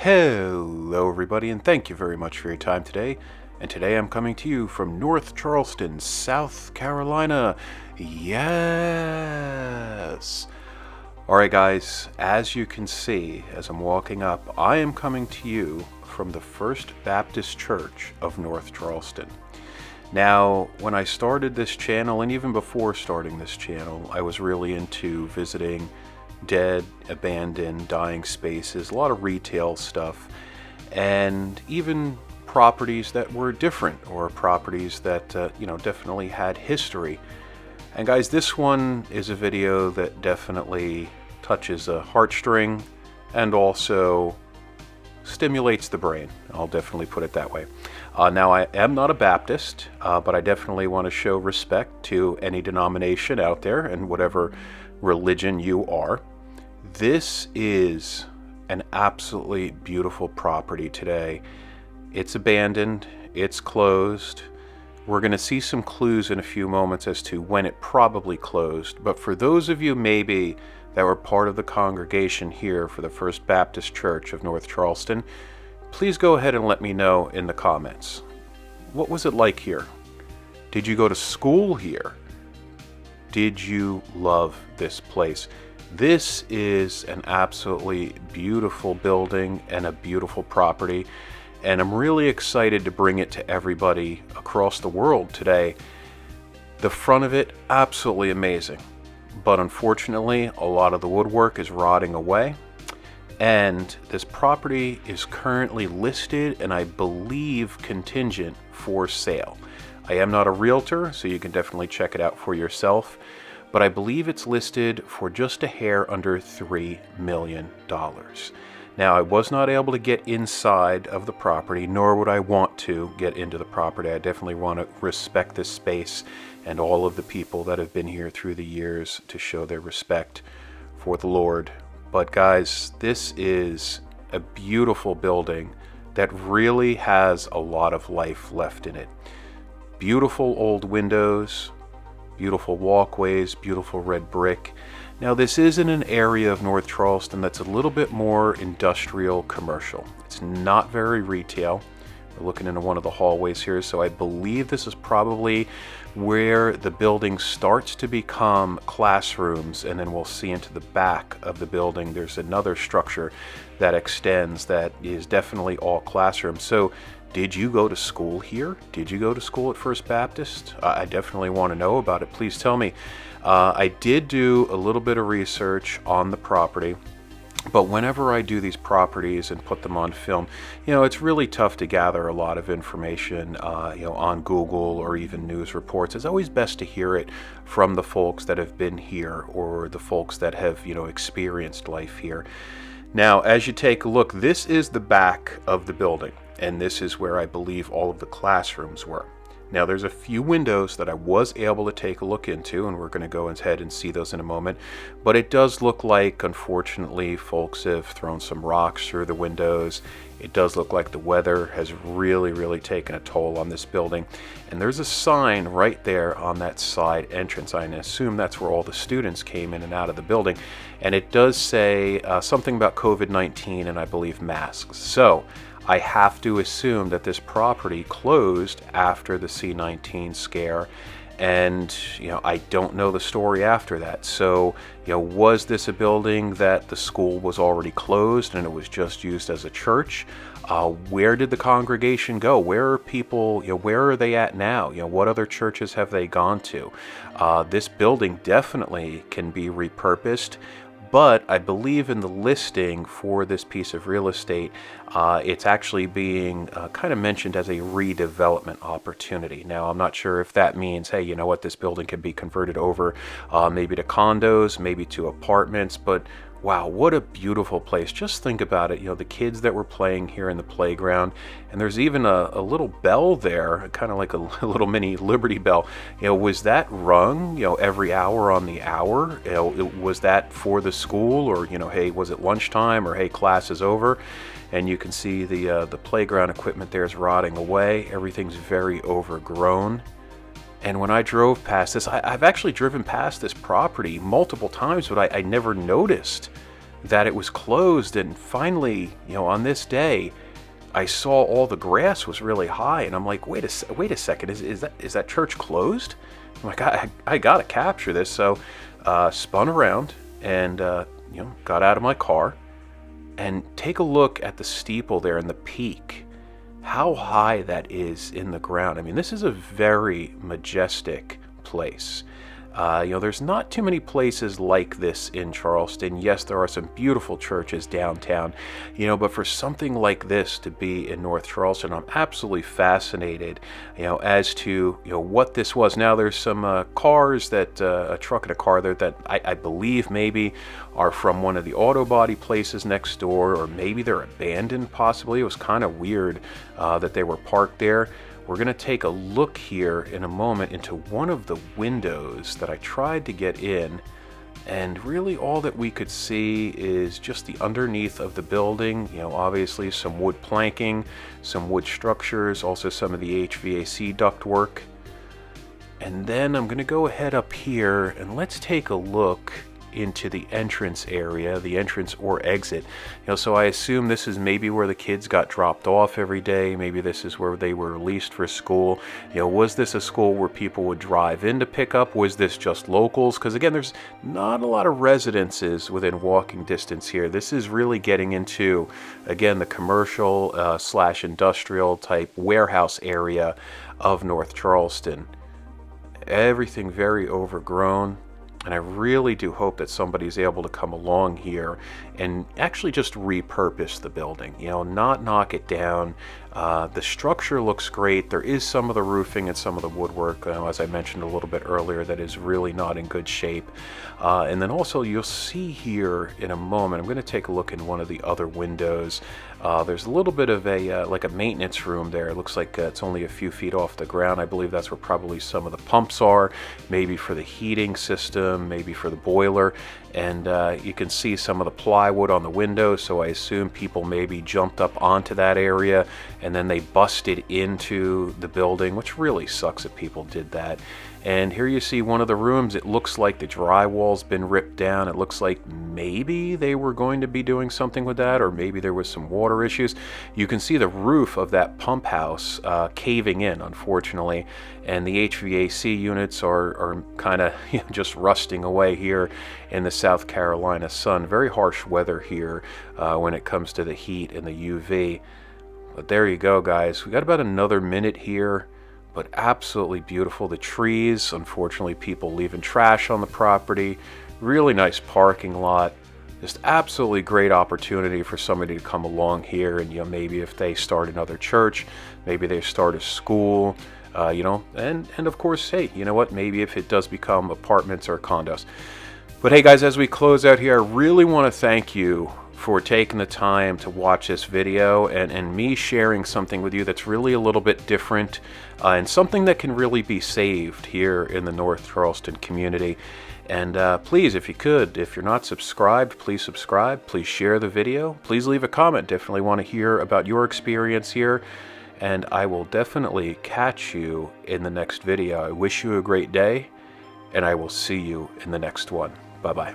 Hello everybody, and thank you very much for your time today. And today I'm coming to you from North Charleston, South Carolina. Yes! Alright guys, as you can see, as I'm walking up, I am coming to you from the First Baptist Church of North Charleston. Now, when I started this channel, and even before starting this channel, I was really into visiting dead, abandoned, dying spaces, a lot of retail stuff, and even properties that were different, or properties that, definitely had history. And guys, this one is a video that definitely touches a heartstring and also stimulates the brain. I'll definitely put it that way. Now, I am not a Baptist, but I definitely want to show respect to any denomination out there and whatever religion you are. This is an absolutely beautiful property today. It's abandoned, it's closed. We're going to see some clues in a few moments as to when it probably closed. But for those of you maybe that were part of the congregation here for the First Baptist Church of North Charleston, please go ahead and let me know in the comments. What was it like here? Did you go to school here? Did you love this place? This is an absolutely beautiful building and a beautiful property, and I'm really excited to bring it to everybody across the world today. The front of it, absolutely amazing, but unfortunately a lot of the woodwork is rotting away, and this property is currently listed and I believe contingent for sale. I am not a realtor, so you can definitely check it out for yourself, but I believe it's listed for just a hair under $3 million. Now, I was not able to get inside of the property, nor would I want to get into the property. I definitely want to respect this space and all of the people that have been here through the years to show their respect for the Lord. But guys, this is a beautiful building that really has a lot of life left in it. Beautiful old windows, beautiful walkways, beautiful red brick. Now, this is in an area of North Charleston that's a little bit more industrial commercial. It's not very retail. We're looking into one of the hallways here, so I believe this is probably where the building starts to become classrooms, and then we'll see into the back of the building there's another structure that extends that is definitely all classrooms. So did you go to school here? Did you go to school at First Baptist? I definitely want to know about it. Please tell me. I did do a little bit of research on the property, but whenever I do these properties and put them on film, it's really tough to gather a lot of information, on Google or even news reports. It's always best to hear it from the folks that have been here or the folks that have, experienced life here. Now, as you take a look, this is the back of the building, and this is where I believe all of the classrooms were. Now, there's a few windows that I was able to take a look into, and we're going to go ahead and see those in a moment. But it does look like, unfortunately, folks have thrown some rocks through the windows. It does look like the weather has really taken a toll on this building. And there's a sign right there on that side entrance. I assume that's where all the students came in and out of the building. And it does say something about COVID-19 and I believe masks. So I have to assume that this property closed after the C-19 scare, and I don't know the story after that. So was this a building that the school was already closed and it was just used as a church? Where did the congregation go? Where are people, where are they at now? What other churches have they gone to? This building definitely can be repurposed. But I believe in the listing for this piece of real estate, it's actually being kind of mentioned as a redevelopment opportunity. Now, I'm not sure if that means, hey, you know what, this building can be converted over maybe to condos, maybe to apartments, but wow, what a beautiful place. Just think about it, the kids that were playing here in the playground, and there's even a little bell there, kind of like a little mini Liberty Bell. Was that rung, every hour on the hour? Was that for the school, or, hey, was it lunchtime, or hey, class is over? And you can see the playground equipment there is rotting away. Everything's very overgrown. And when I drove past this, I've actually driven past this property multiple times, but I never noticed that it was closed. And finally, on this day, I saw all the grass was really high, and I'm like, wait a second, is that church closed? I'm like, I gotta capture this. So spun around and got out of my car, and take a look at the steeple there and the peak, how high that is in the ground. I mean, this is a very majestic place. There's not too many places like this in Charleston. Yes, there are some beautiful churches downtown, but for something like this to be in North Charleston, I'm absolutely fascinated, as to, what this was. Now, there's some cars that, a truck and a car there that I believe maybe are from one of the auto body places next door, or maybe they're abandoned possibly. It was kind of weird that they were parked there. We're going to take a look here in a moment into one of the windows that I tried to get in, and really all that we could see is just the underneath of the building. Obviously some wood planking, some wood structures, also some of the HVAC ductwork. And then I'm going to go ahead up here and let's take a look into the entrance area, the entrance or exit. So I assume this is maybe where the kids got dropped off every day. Maybe this is where they were released for school. Was this a school where people would drive in to pick up? Was this just locals? Because again, there's not a lot of residences within walking distance here. This is really getting into, again, the commercial slash industrial type warehouse area of North Charleston. Everything very overgrown. And I really do hope that somebody's able to come along here and actually just repurpose the building, not knock it down. The structure looks great. There is some of the roofing and some of the woodwork, as I mentioned a little bit earlier, that is really not in good shape. And then also you'll see here in a moment, I'm going to take a look in one of the other windows. There's a little bit of a like a maintenance room there. It looks like it's only a few feet off the ground. I believe that's where probably some of the pumps are, maybe for the heating system, maybe for the boiler. And you can see some of the plywood on the window, so I assume people maybe jumped up onto that area and then they busted into the building, which really sucks that people did that. And here you see one of the rooms. It looks like the drywall's been ripped down. It looks like maybe they were going to be doing something with that, or maybe there was some water issues. You can see the roof of that pump house caving in, unfortunately, and the HVAC units are kind of just rusting away here in the South Carolina sun. Very harsh weather here when it comes to the heat and the UV. But there you go, guys. We got about another minute here. But absolutely beautiful. The trees, unfortunately, people leaving trash on the property. Really nice parking lot. Just absolutely great opportunity for somebody to come along here and, maybe if they start another church, maybe they start a school, and of course, hey, you know what? Maybe if it does become apartments or condos. But hey, guys, as we close out here, I really want to thank you for taking the time to watch this video and me sharing something with you that's really a little bit different and something that can really be saved here in the North Charleston community. And please, if you could, if you're not subscribed, please subscribe. Please share the video. Please leave a comment. Definitely want to hear about your experience here. And I will definitely catch you in the next video. I wish you a great day, and I will see you in the next one. Bye-bye.